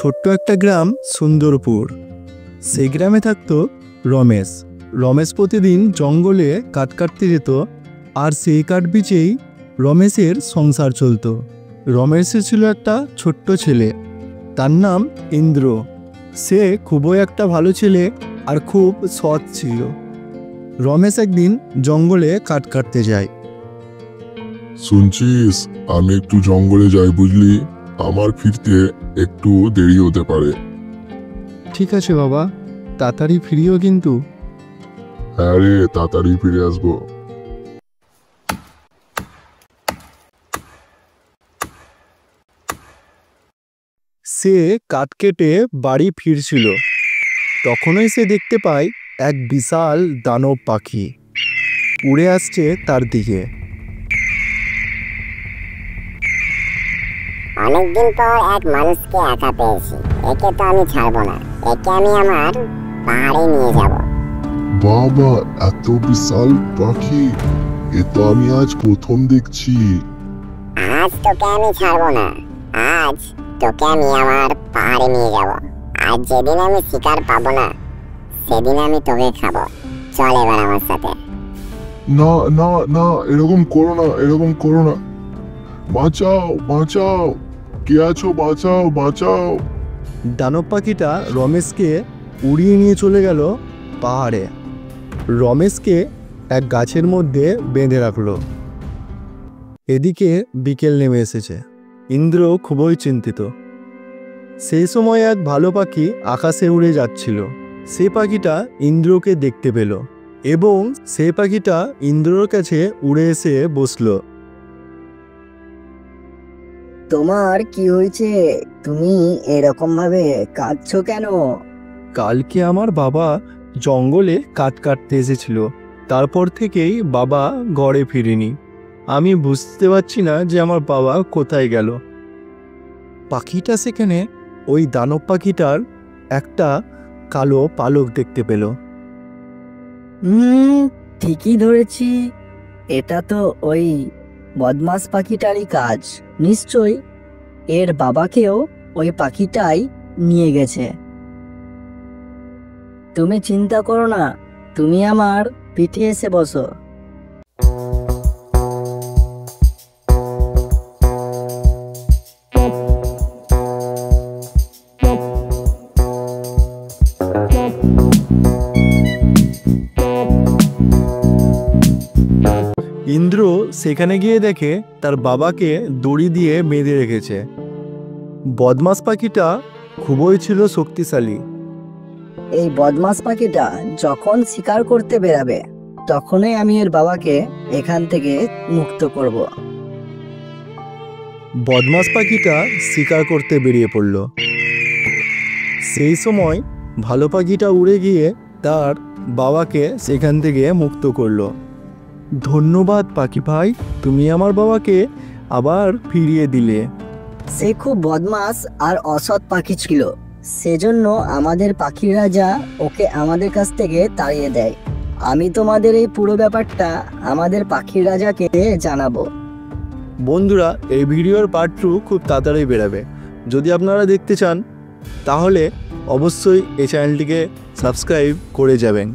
ছোট্ট একটা গ্রাম সুন্দরপুর। সেই গ্রামে থাকতো রমেশ। রমেশ প্রতিদিন জঙ্গলে কাঠ কাটতে যেত, আর সেই কাঠ বিচেই রমেশের সংসার চলতো। রমেশের ছিল একটা ছোট্ট ছেলে, তার নাম ইন্দ্র। সে খুবই একটা ভালো ছেলে আর খুব সৎ ছিল। রমেশ একদিন জঙ্গলে কাঠ কাটতে যায়। শুনছিস, আমি একটু জঙ্গলে যাই, বুঝলি? আমার ফিরতে একটু দেরি হতে পারে। ঠিক আছে বাবা, তাড়াতাড়ি ফিরিও কিন্তু। হ্যাঁ রে, তাড়াতাড়ি ফিরে আসবো। সে কাঠ কেটে বাড়ি ফিরছিল, তখনই সে দেখতে পায় এক বিশাল দানব পাখি উড়ে আসছে তার দিকে। অনেকদিন পর এক মানুষকে একা পেয়েছি, একে তো আমি ছাড়বো না। একে আমি আমার পাহাড়ে নিয়ে যাব। বাবা, এত বিশাল পাখি! এ তো আমি আজ প্রথম দেখছি। আজ তোকে আমি ছাড়বো না, আজ তোকে আমি আমার পাহাড়ে নিয়ে যাব। আর যেদিন আমি শিকার পাবো না, সেদিন আমি তোকে খাবো। চল এবার আমার সাথে। না না না, এরকম করো না, এরকম করো না। বাঁচাও বাঁচাও, কে আছো? বাঁচাও বাঁচাও। দানব পাখিটা রমেশকে উড়িয়ে নিয়ে চলে গেল পাহাড়ে। রমেশকে এক গাছের মধ্যে বেঁধে রাখলো। এদিকে বিকেল নেমে এসেছে। ইন্দ্র খুবই চিন্তিত। সেই সময় এক ভালো পাখি আকাশে উড়ে যাচ্ছিল। সে পাখিটা ইন্দ্রকে দেখতে পেল এবং সেই পাখিটা ইন্দ্রর কাছে উড়ে এসে বসলো। তোমার কি হয়েছে? তুমি এরকম ভাবে কাঁদছো কেন? কালকে আমার বাবা জঙ্গলে কাঠ কাটতে এসেছিল, তারপর থেকেই বাবা ঘরে ফিরেনি। আমি বুঝতে পারছি না যে আমার বাবা কোথায় গেল। পাখিটা সেখানে ওই দানব পাখিটার একটা কালো পালক দেখতে পেল। ঠিকই ধরেছি, এটা তো ওই বদমাস পাখিটারই কাজ। নিশ্চয়ই এর বাবাকেও ওই পাখিটাই নিয়ে গেছে। তুমি চিন্তা করো না, তুমি আমার পিঠে এসে বসো। ইন্দ্র সেখানে গিয়ে দেখে তার বাবাকে দড়ি দিয়ে বেঁধে রেখেছে। বদমাস পাখিটা খুবই ছিল শক্তিশালী। এই বদমাস পাখিটা যখন শিকার করতে বেরাবে, তখনই আমি এর বাবাকে এখান থেকে মুক্ত করব। বদমাস পাখিটা শিকার করতে বেরিয়ে পড়ল। সেই সময় ভালো পাখিটা উড়ে গিয়ে তার বাবাকে সেখান থেকে মুক্ত করলো। ধন্যবাদ পাখি ভাই, তুমি আমার বাবাকে আবার ফিরিয়ে দিলে। সে খুব বদমাস আর অসৎ পাখি ছিল, সেজন্য আমাদের পাখির রাজা ওকে আমাদের কাছ থেকে তাড়িয়ে দেয়। আমি তোমাদের এই পুরো ব্যাপারটা আমাদের পাখির রাজাকে জানাবো। বন্ধুরা, এই ভিডিওর পার্ট 2 খুব তাড়াতাড়ি বেরাবে। যদি আপনারা দেখতে চান তাহলে অবশ্যই এই চ্যানেলটিকে সাবস্ক্রাইব করে যাবেন।